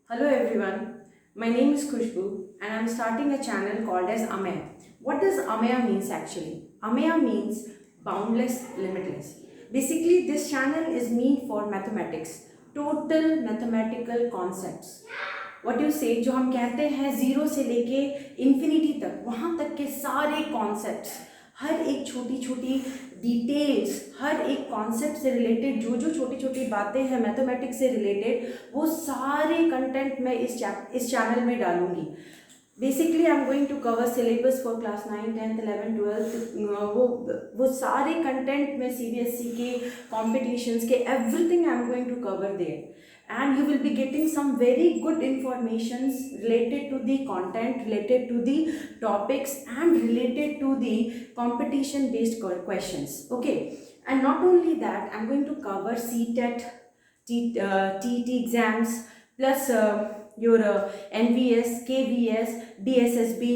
Hello everyone, my name is Khushbu and I am starting a channel called as Ameya. What does Ameya means actually? Ameya means boundless, limitless. Basically this channel is meant for mathematics, total mathematical concepts. What you say जो हम कहते हैं zero से लेके infinity तक वहाँ तक के सारे कॉन्सेप्ट्स हर एक छोटी छोटी डिटेल्स हर एक कॉन्सेप्ट से रिलेटेड जो जो छोटी छोटी बातें हैं मैथमेटिक्स से रिलेटेड वो सारे कंटेंट मैं इस चैनल में डालूंगी. Basically I am going to cover syllabus for class 9, 10th, 11th, 12th. वो सारे कंटेंट में CBSE के कॉम्पिटिशन्स के everything I am going to cover there. And you will be getting some very good informations related to the content, related to the topics and related to the competition based questions. Okay, and not only that, I'm going to cover CTET, TET exams plus your NVS, KVS, DSSB.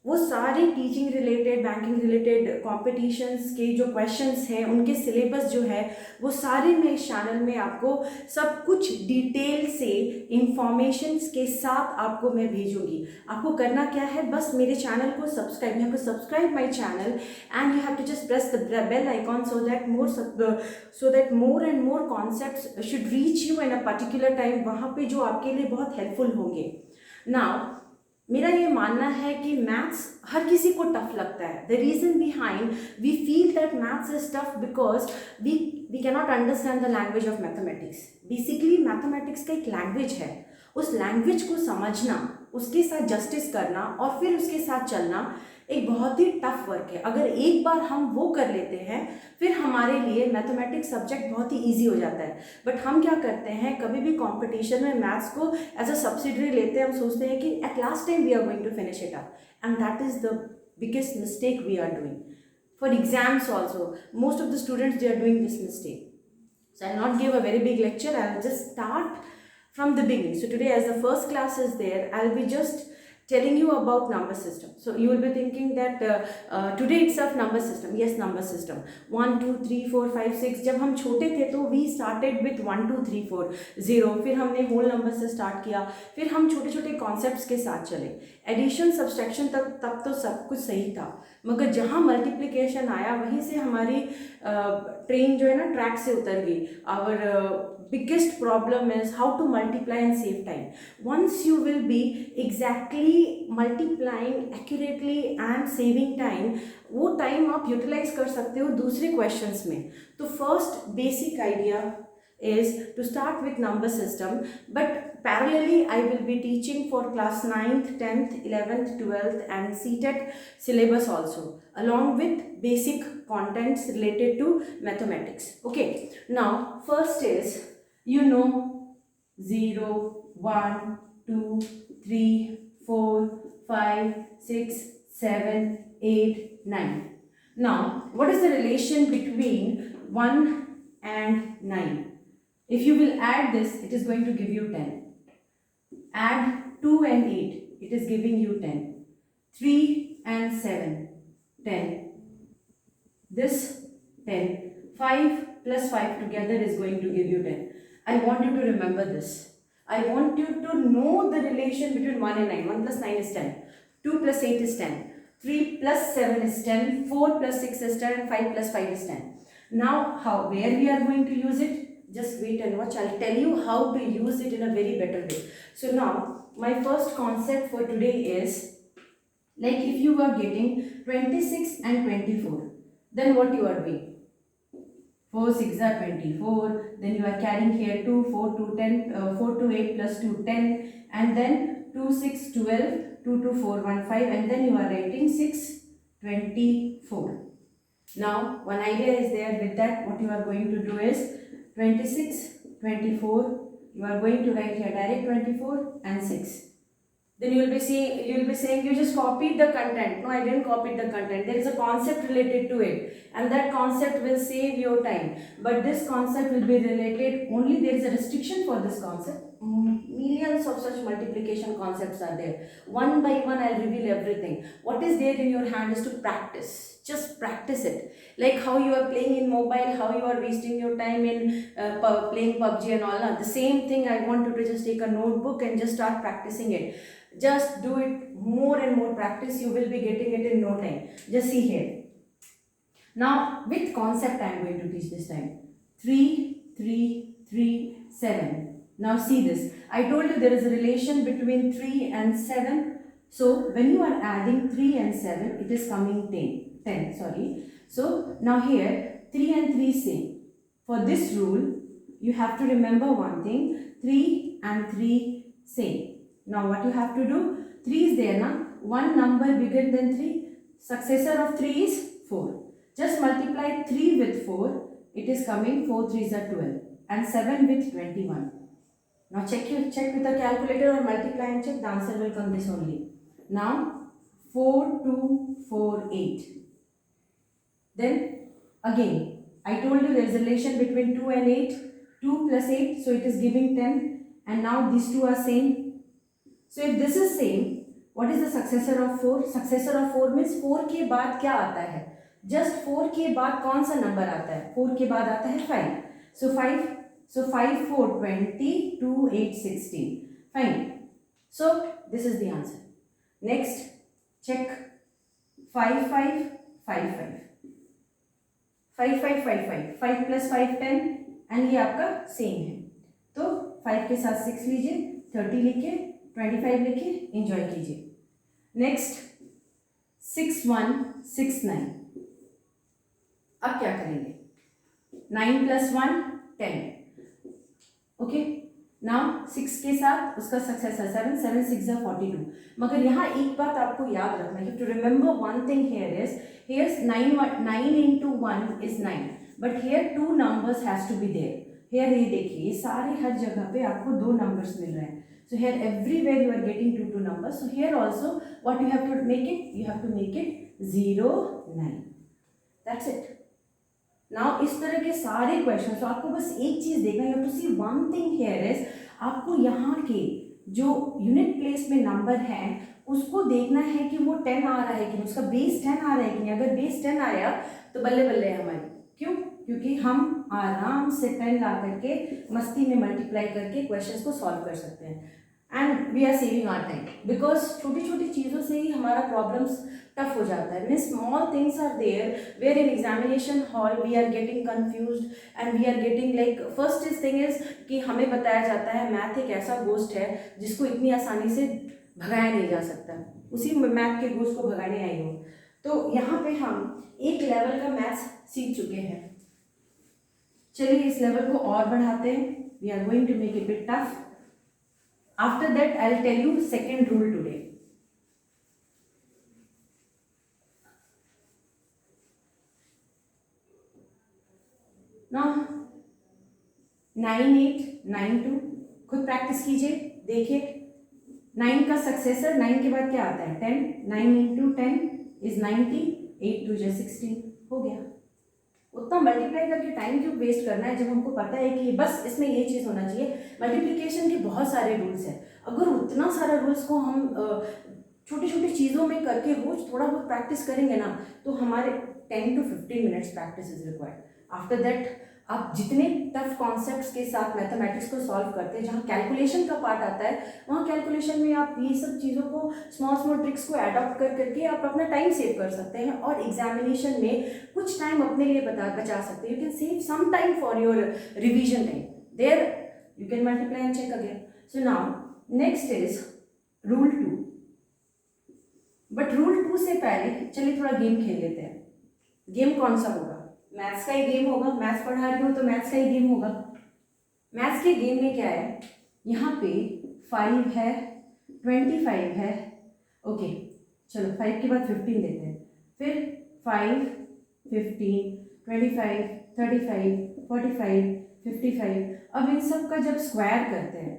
वो सारे teaching related banking related competitions के जो questions हैं उनके syllabus जो है वो सारे मैं इस चैनल में आपको सब कुछ डिटेल से इंफॉर्मेशंस के साथ आपको मैं भेजूंगी. आपको करना क्या है, बस मेरे चैनल को subscribe, you have to subscribe my channel and you have to just press the bell icon so that more and more concepts should reach you in a particular time, वहाँ पे जो आपके लिए बहुत हेल्पफुल होंगे. Now मेरा ये मानना है कि मैथ्स हर किसी को टफ लगता है. The reason behind we feel that maths is tough because we cannot understand the language of mathematics. Basically mathematics का एक लैंग्वेज है, उस लैंग्वेज को समझना, उसके साथ जस्टिस करना और फिर उसके साथ चलना एक बहुत ही टफ वर्क है. अगर एक बार हम वो कर लेते हैं फिर हमारे लिए मैथमेटिक्स सब्जेक्ट बहुत ही ईजी हो जाता है. बट हम क्या करते हैं, कभी भी कंपटीशन में मैथ्स को एज अ सब्सिडरी लेते हैं. हम सोचते हैं कि at last time we are going to finish it up and that is the biggest mistake we are doing. For exams also, most of the students they are doing this mistake. So I'll not give a very big lecture, I'll just start from the beginning. So today as the first class is there, I'll be just telling you about number system. So you will be thinking that today itself number system. Yes, number system 1 2 3 4 5 6. जब हम छोटे थे तो we started with 1 2 3 4 0, फिर हमने whole number से start किया, फिर हम छोटे छोटे कॉन्सेप्ट्स के साथ चले. एडिशन सब्सट्रैक्शन तब तो सब कुछ सही था, मगर जहाँ मल्टीप्लिकेशन आया वहीं से हमारी ट्रेन जो है ना ट्रैक से उतर गई. Our biggest problem is how to multiply and save time. Once you will be exactly multiplying accurately and saving time, वो टाइम आप यूटिलाइज कर सकते हो दूसरे क्वेश्चंस में. तो first basic idea is to start with number system, but parallelly I will be teaching for class 9th, 10th, 11th, 12th and CTET syllabus also, along with basic contents related to mathematics. Okay, now first is, you know, 0 1 2 3 4 5 6 7 8 9. Now what is the relation between 1 and 9? If you will add this, it is going to give you 10. Add 2 and 8, it is giving you 10. 3 and 7, 10. This 10. 5 plus 5 together is going to give you 10. I want you to remember this. I want you to know the relation between 1 and 9. 1 plus 9 is 10. 2 plus 8 is 10. 3 plus 7 is 10. 4 plus 6 is 10. And 5 plus 5 is 10. Now, where we are going to use it? Just wait and watch. I'll tell you how to use it in a very better way. So now, my first concept for today is, like if you are getting 26 and 24, then what you are doing? 4 6 are 24, then you are carrying here 2, 4 to 10, 4 to 8 plus 2, 10, and then 2 6 12, 2 to 4 1 5, and then you are writing 6 24. Now one idea is there with that. What you are going to do is 26 24, you are going to write here direct 24 and 6. Then you will be saying you just copied the content. No, I didn't copy the content. There is a concept related to it and that concept will save your time. But this concept will be related only, there is a restriction for this concept. Millions millions of such multiplication concepts are there. One by one, I'll reveal everything. What is there in your hand is to practice. Just practice it. Like how you are playing in mobile, how you are wasting your time in playing PUBG and all. The same thing I want you to just take a notebook and just start practicing it. Just do it more and more practice. You will be getting it in no time. Just see here. Now, with concept I am going to teach this time. 3, 3, 3, 7. Now see this. I told you there is a relation between 3 and 7. So when you are adding 3 and 7, it is coming 10. Sorry. So now here 3 and 3 same. For this rule, you have to remember one thing. 3 and 3 same. Now what you have to do? 3 is there now. One number bigger than 3. Successor of 3 is 4. Just multiply 3 with 4. It is coming 4 3s are 12 and 7 with 21. Now check with the calculator or multiply and check. The answer will come this only. Now 4 2 4 8. Then again I told you there is a relation between 2 and 8. 2 plus 8, so it is giving 10, and now these two are same. So if this is same, what is the successor of 4? Successor of 4 means 4 के बाद क्या आता है? Just 4 के बाद कौन सा number आता है? 4 के बाद आता है 5. So 5 4 20 2 8 16. Fine. So this is the answer. Next check. 5 5 5 5 5 5 5 5 5 plus 5 10 and ये आपका सेम है. तो 5 के साथ 6 लीजिए, 30 लिखिए, 25 लिखिए, एंजॉय कीजिए. नेक्स्ट 6 1 6 9. अब क्या करेंगे? 9 प्लस 1 10. ओके. नाउ 6 के साथ उसका सक्सेसर 7 7 6 42. मगर यहाँ एक बात आपको याद रखना है. To remember one thing here 9 into 1 is 9, but here 2 numbers has to be there. Here ये देखिए, ये सारे हर जगह पे आपको 2 numbers मिल रहे हैं. So here everywhere you are getting 2 numbers. So here also what you have to make it? You have to make it 0 9. That's it. Now इस तरह के सारे क्वेश्चन, आपको बस एक चीज देखना है. You have to see one thing here is आपको यहाँ के जो यूनिट प्लेस में नंबर है उसको देखना है कि वो 10 आ रहा है कि नहीं, उसका बेस 10 आ रहा है कि नहीं. अगर बेस 10 आया तो बल्ले बल्ले है हमारी. क्यों? क्योंकि हम आराम से 10 ला करके मस्ती में मल्टीप्लाई करके क्वेश्चंस को सॉल्व कर सकते हैं. And we are saving our time, because छोटी छोटी चीज़ों से ही हमारा प्रॉब्लम्स टफ हो जाता है. Means small things are there where in examination hall we are getting confused and we are getting like first is thing is कि हमें बताया जाता है मैथ एक ऐसा गोस्ट है जिसको इतनी आसानी से भगाया नहीं जा सकता. उसी मैथ के गोस्ट को भगाने आई हो. तो यहाँ पे हम एक लेवल का मैथ्स सीख चुके हैं. चलिए इस लेवल को और बढ़ाते हैं. We are going to make it bit tough. After that, I will tell you second rule today. Now 9 8 9 2 खुद प्रैक्टिस कीजिए. देखिए 9 का सक्सेसर 9 के बाद क्या आता है? 10. 9 into 10 is 90. 8 2 16 हो गया. उतना मल्टीप्लाई करके टाइम क्यों वेस्ट करना है जब हमको पता है कि बस इसमें ये चीज़ होना चाहिए. मल्टीप्लिकेशन के बहुत सारे रूल्स हैं. अगर उतना सारा रूल्स को हम छोटी छोटी चीज़ों में करके रोज थोड़ा बहुत प्रैक्टिस करेंगे ना तो हमारे 10 to 15 minutes practice is required. After that आप जितने टफ कॉन्सेप्ट्स के साथ मैथमेटिक्स को सॉल्व करते हैं, जहाँ कैलकुलेशन का पार्ट आता है, वहाँ कैलकुलेशन में आप ये सब चीज़ों को स्मॉल ट्रिक्स को अडॉप्ट कर करके आप अपना टाइम सेव कर सकते हैं और एग्जामिनेशन में कुछ टाइम अपने लिए बचा सकते हैं. You can save some time for your revision time. There you can multiply and check again. So now next is rule 2. But rule 2 से पहले चलिए थोड़ा गेम खेल लेते हैं. गेम कौन सा होगा? मैथ्स का ही गेम होगा. मैथ्स पढ़ा रही हूँ तो मैथ्स का ही गेम होगा. मैथ्स के गेम में क्या है? यहाँ पे 5 है, 25 है. ओके चलो 5 के बाद 15 देते हैं. फिर 5 15 25 35 45 55. अब इन सब का जब स्क्वायर करते हैं,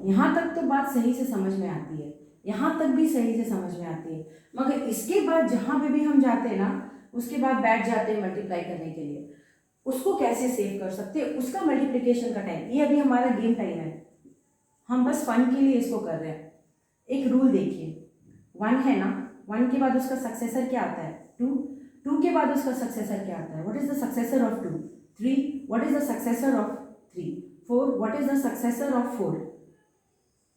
यहाँ तक तो बात सही से समझ में आती है, यहाँ तक भी सही से समझ में आती है. मगर इसके बाद जहाँ पे भी हम जाते हैं ना उसके बाद बैठ जाते हैं मल्टीप्लाई करने के लिए. उसको कैसे सेव कर सकते हैं? उसका मल्टीप्लिकेशन का टाइम, ये अभी हमारा गेम टाइम है. हम बस फन के लिए इसको कर रहे हैं। एक रूल देखिए, 1 है ना, 1 के बाद उसका सक्सेसर क्या आता है? 2, 2 के बाद उसका सक्सेसर क्या आता है? What is the successor of 2? 3, what is the successor of 3? 4, what is the successor of 4?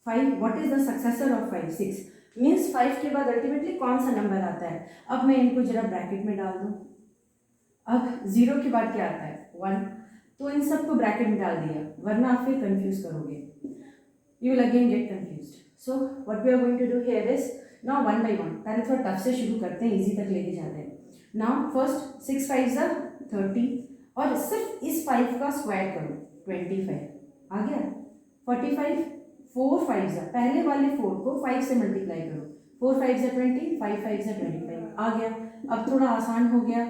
5, what is the successor of 5? 6। Means 5 के बाद अल्टीमेटली कौन सा नंबर आता है? अब मैं इनको जरा ब्रैकेट में डाल दूँ। अब 0 के बाद क्या आता है? 1। तो इन सबको ब्रैकेट में डाल दिया, वरना आप फिर कंफ्यूज करोगे, you will again get confused. So what we are going to do here is, now 1 by 1, पहले थोड़ा टफ से शुरू करते हैं, इजी तक लेके जाते हैं। नाउ फर्स्ट 6 5 30, और सिर्फ इस 5 का स्क्वायर करो, 25 आ गया। 45, 4 5 पहले वाले 4 को 5 से मल्टीप्लाई करो, 4 5 20, 5 5 25 आ गया। अब थोड़ा आसान हो गया,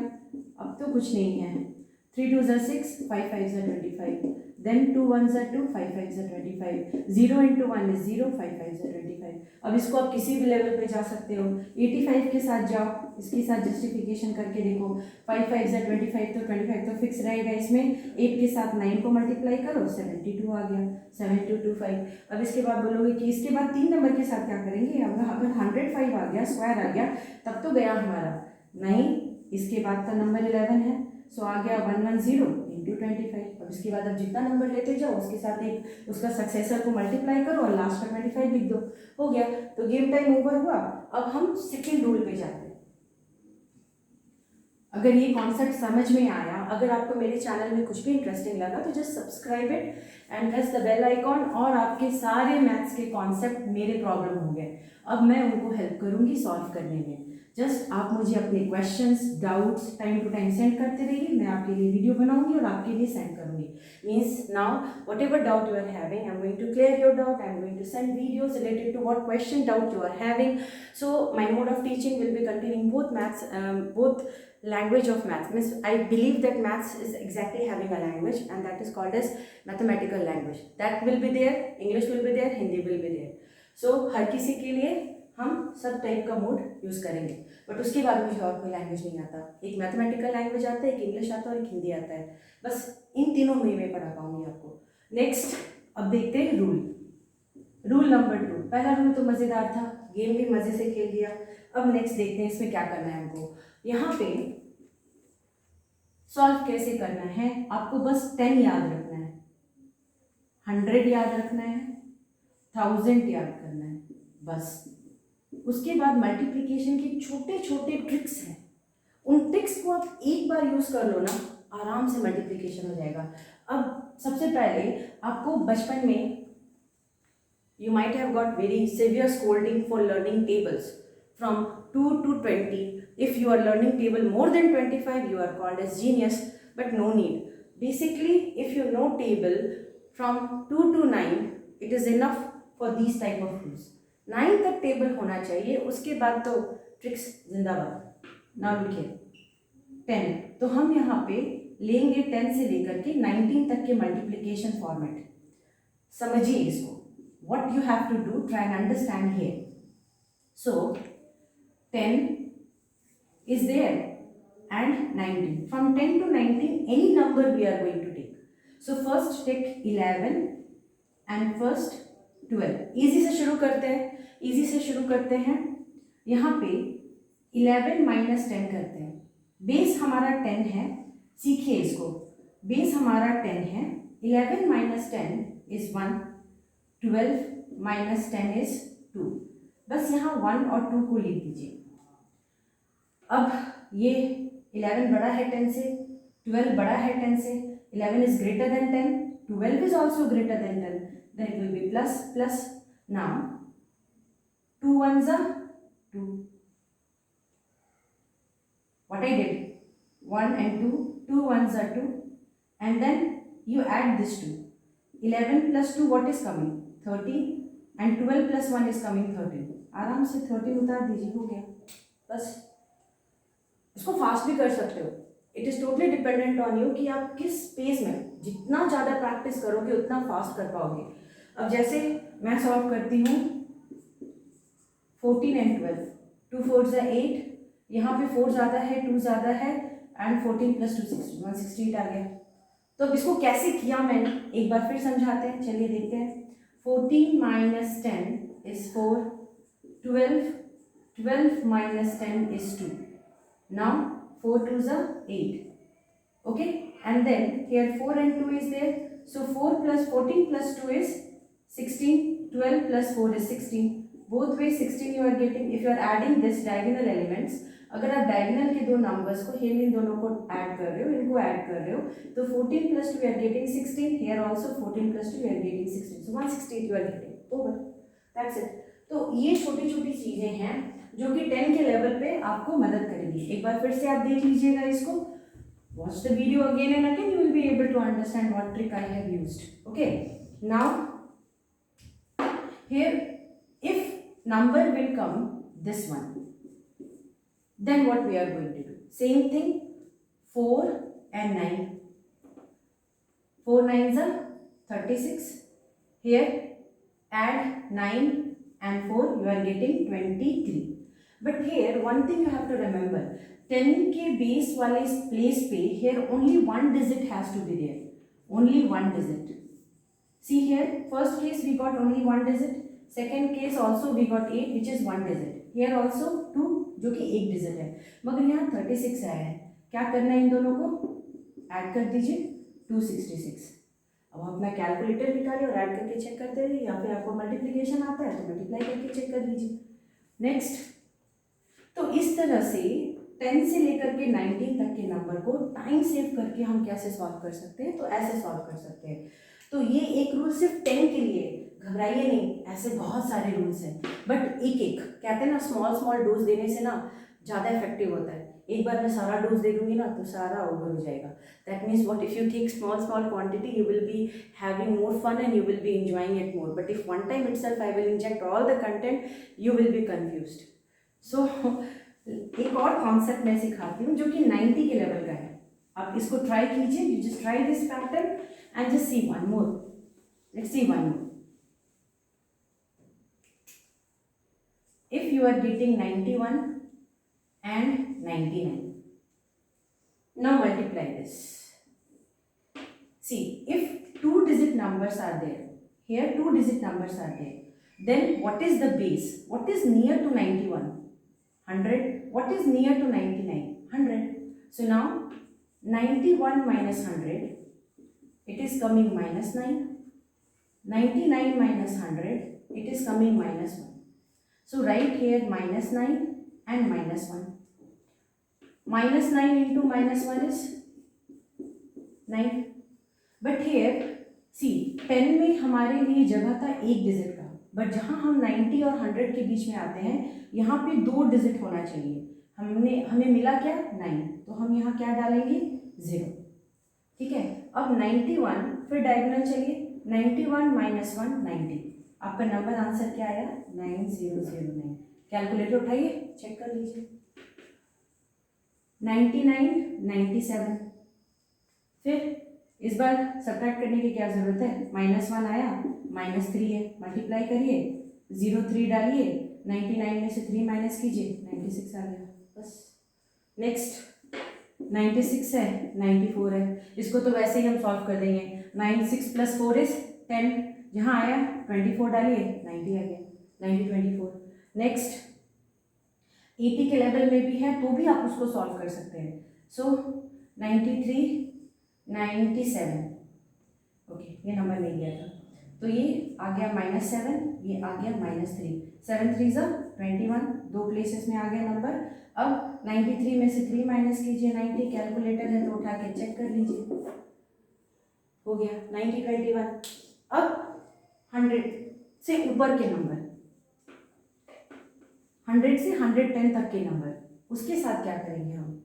अब तो कुछ नहीं है। 3 2 6, 5 5 25, देन 2 1 2, 5 5 25, 0 into 1 is 0, 5 5 25। अब इसको आप किसी भी लेवल पे जा सकते हो, 85 के साथ जाओ, इसके साथ जस्टिफिकेशन करके देखो, 5 5 25, तो 25 तो फिक्स रहेगा इसमें, 8 के साथ 9 को मल्टीप्लाई करो, 72 आ गया, 7225। अब इसके बाद बोलोगे कि इसके बाद 3 नंबर के साथ क्या करेंगे? अगर 105 आ गया, स्क्वायर आ गया, तब तो गया हमारा, नहीं, इसके बाद तो नंबर 11 है, सो आ गया 110 into 25। अब इसके बाद अब जितना नंबर लेते जाओ उसके साथ एक उसका सक्सेसर को मल्टीप्लाई करो और लास्ट का 25 लिख दो, हो गया। तो गेम टाइम ओवर हुआ। अब हम सेकेंड रूल पे जाते हैं। अगर ये कॉन्सेप्ट समझ में आया, अगर आपको मेरे चैनल में कुछ भी इंटरेस्टिंग लगा तो just subscribe it and press the bell icon, और आपके सारे मैथ्स के कॉन्सेप्ट मेरे प्रॉब्लम हो गए, अब मैं उनको हेल्प करूँगी सॉल्व करने में। जस्ट आप मुझे अपने questions, doubts time to time send करते रहिए, मैं आपके लिए वीडियो बनाऊंगी और आपके लिए सेंड करूंगी। Means now whatever doubt you are having, I am going to clear your doubt, I am going to send videos related to what question doubt you are having. So my mode of teaching will be continuing both maths, both language of maths. Means I believe that maths is exactly having a language, and that is called as mathematical language. That will be there, English will be there, Hindi will be there. So हर किसी के लिए हम सब type का mode use करेंगे, but उसके बाद मुझे और कोई लैंग्वेज नहीं आता। एक मैथमेटिकल लैंग्वेज आता है, एक इंग्लिश आता है और एक हिंदी आता है, बस इन तीनों में मैं पढ़ा पाऊंगी आपको। नेक्स्ट अब देखते हैं रूल। रूल नंबर 2, पहला रूल तो मज़ेदार था, गेम भी मज़े से खेल लिया। अब नेक्स्ट देखते हैं इसमें क्या करना है हमको। यहाँ पे सॉल्व कैसे करना है, आपको बस 10 याद रखना है, 100 याद रखना है, 1000 याद करना है, बस। उसके बाद मल्टीप्लिकेशन के छोटे छोटे ट्रिक्स हैं, उन ट्रिक्स को आप एक बार यूज़ कर लो ना, आराम से मल्टीप्लिकेशन हो जाएगा। अब सबसे पहले आपको बचपन में you might have got very severe scolding for learning tables from 2 to 20. If you are learning table more than 25, you are called as genius, but no need. Basically, if you know table from 2 to 9, it is enough for these type of rules. 9 तक table होना चाहिए, उसके बाद तो tricks जिंदाबाद। Now look here 10, तो हम यहाँ पे लेंगे 10 से लेकर के 19 तक के मल्टीप्लिकेशन फॉर्मेट। समझिए इसको, what you have to do, try and understand here. So 10 is there and 19. From 10 to 19 any number we are going to take. So first take 11 and first 12. easy से शुरू करते हैं, easy से शुरू करते हैं। यहाँ पे 11 minus 10 करते हैं, बेस हमारा 10 है, सीखिए इसको, बेस हमारा 10 है, 11 minus 10 is 1, 12 minus 10 is 2, बस यहाँ 1 और 2 को लिख दीजिए। अब ये 11 बड़ा है 10 से, 12 बड़ा है 10 से, 11 is greater than 10, 12 is also greater than 10, then it will be plus plus. Now 2 ones are 2. What I did, 1 and 2, 2 ones are 2, and then you add this 2. 11 plus 2 what is coming? 13, and 12 plus 1 is coming 13. आराम से 13 उतार दीजिए, हो गया बस। इसको fast भी कर सकते हो, it is totally dependent on you कि आप किस पेस में, जितना ज़्यादा प्रैक्टिस करोगे उतना फास्ट कर पाओगे। अब जैसे मैं सॉल्व करती हूँ 14 and 12, 2 4s are 8, यहाँ पे 4 ज़्यादा है, 2 ज़्यादा है, एंड 14 plus 2 16, 168 आ गया। तो अब इसको कैसे किया मैंने एक बार फिर समझाते हैं, चलिए देखते हैं। 14 minus 10 is 4. 12. 12 minus 10 is 2. Now 4 2s are 8. Okay, and then here 4 and 2 is there. So 4 plus 14 plus 2 is 16. 12 plus 4 is 16. Both ways 16 you are getting. If you are adding this diagonal elements, अगर आप diagonal के दो numbers को इन दोनों को add कर रहे हो, इनको ऐड कर रहे हो, तो 14 plus 2 you are getting 16. Here also 14 plus 2 you are getting 16. So 168 you are getting. Over. That's it. तो ये छोटी छोटी चीजें हैं जो कि 10 के लेवल पे आपको मदद करेगी. एक बार फिर से आप देख लीजिएगा इसको. Watch the video again and again. You will be able to understand what trick I have used. Okay. Now here, if number will come this one, then what we are going to do? Same thing. 4 and 9. 4 9s are 36. Here add 9 and 4, you are getting 23. But here one thing you have to remember, 10 के base वाले place पे here only one digit has to be there. Only one digit. See here, first case we got only one digit. Second case also we got 8, which is one digit. Here also 2, जो कि एक digit है. मगर यहाँ 36 आया है. क्या करना है इन दोनों को? ऐड कर दीजिए 266. अब आप अपना कैलकुलेटर निकालिए और ऐड करके चेक करते रहिए, या फिर आपको मल्टीप्लिकेशन आता है तो मल्टीप्लाई करके चेक कर लीजिए. नेक्स्ट, तो इस तरह से 10 से लेकर के 19 तक के नंबर को टाइम सेव करके हम कैसे सॉल्व कर सकते हैं, तो ऐसे सॉल्व कर सकते हैं. तो ये एक रूल सिर्फ 10 के लिए, घबराइए नहीं, ऐसे बहुत सारे रूल्स हैं, बट एक एक कहते हैं ना, स्मॉल स्मॉल डोज देने से ना ज़्यादा इफेक्टिव होता है. एक बार मैं सारा डोज दे दूंगी ना तो सारा ओवर हो जाएगा. That means what, if you take small small quantity you will be having more fun and you will be enjoying it more. But if one time itself I will inject all the content, you will be confused. So एक और concept मैं सिखाती हूँ जो कि 90 के level का है. आप इसको ट्राई कीजिए. You just try this pattern and just see one more. Let's see one more. If you are getting 91 and 99, now multiply this. See, if two digit numbers are there, here two digit numbers are there, then what is the base? What is near to 91? 100. What is near to 99? 100. So now 91 minus 100, it is coming minus 9. 99 minus 100, it is coming minus 1. So write here minus 9 and minus 1. Minus 9 into minus 1 is 9. But here see, 10 में हमारे लिए जगह था एक digit का, but जहाँ हम 90 और 100 के बीच में आते हैं यहाँ पे 2 डिजिट होना चाहिए. हमें मिला क्या? 9. तो हम यहाँ क्या डालेंगे? 0. ठीक है. अब 91, फिर डायगोनल चलिए. 91 minus 1 90. आपका नंबर आंसर क्या आया? 9009. कैलकुलेटर उठाइए, चेक कर लीजिए. 99 97. फिर इस बार सब्ट्रैक्ट करने की क्या जरूरत है? -1 आया, -3 है, मल्टीप्लाई करिए, 03 डालिए, 99 में से 3 माइनस कीजिए, 96 आ गया. बस. नेक्स्ट 96 है, 94 है. इसको तो वैसे ही हम सॉल्व कर देंगे. 96 + 4 इज 10. यहाँ आया 24 डालिए, 90 आ गया. 90 24. नेक्स्ट 80 के लेवल में भी है तो भी आप उसको सॉल्व कर सकते हैं. सो 93 97. ओके, ये नंबर नहीं गया था तो ये आ गया -7, ये आ गया -3. 7 3 ज़ा 21. 2 प्लेसेस में आ गया नंबर. अब 93 में से 3 माइनस कीजिए. 90 कैलकुलेटर है तो उठा के चेक कर लीजिए. हो गया 90 21. अब 100 से ऊपर के नंबर, 100 से 110 तक के नंबर, उसके साथ क्या करेंगे हम?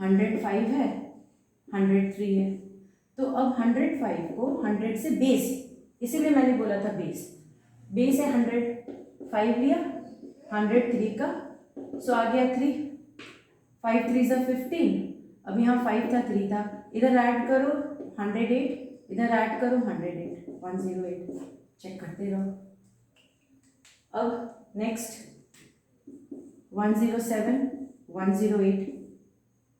105 है, 103 है. तो अब 105 को 100 से बेस, इसीलिए मैंने बोला था बेस है 105 लिया, 103 का. सो आ गया 3. 5 3 ज़ा 15. अब यहाँ 5 था, 3 था. इधर ऐड करो 108, इधर ऐड करो 108. 108. चेक करते रहो. अब नेक्स्ट 107 108.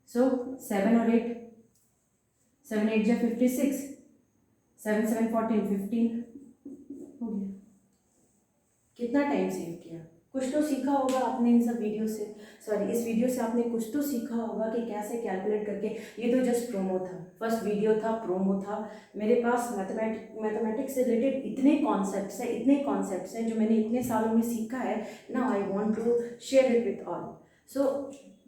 सो 7 और 8, 7 8 जा 56, 7 7 14 15. कितना टाइम सेव किया, कुछ तो सीखा होगा आपने इन सब वीडियो से, सॉरी इस वीडियो से आपने कुछ तो सीखा होगा कि कैसे कैलकुलेट करके। ये तो जस्ट प्रोमो था, फर्स्ट वीडियो था, प्रोमो था। मेरे पास मैथमेटिक्स से रिलेटेड इतने कॉन्सेप्ट्स हैं जो मैंने इतने सालों में सीखा है। Now I want to share it with all, so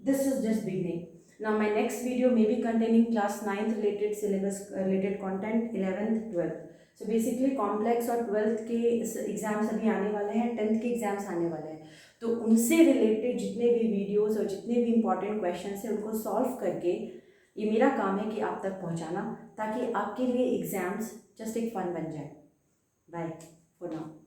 this is just beginning. Now my next video may be containing class 9th related syllabus related content, 11th 12th. So basically complex और 12th के exams अभी आने वाले हैं, 10th के exams आने वाले हैं, तो उनसे रिलेटेड जितने भी वीडियोस और जितने भी इंपॉर्टेंट क्वेश्चंस हैं उनको सॉल्व करके ये मेरा काम है कि आप तक पहुंचाना, ताकि आपके लिए एग्ज़ाम्स जस्ट एक फन बन जाए। Bye for now.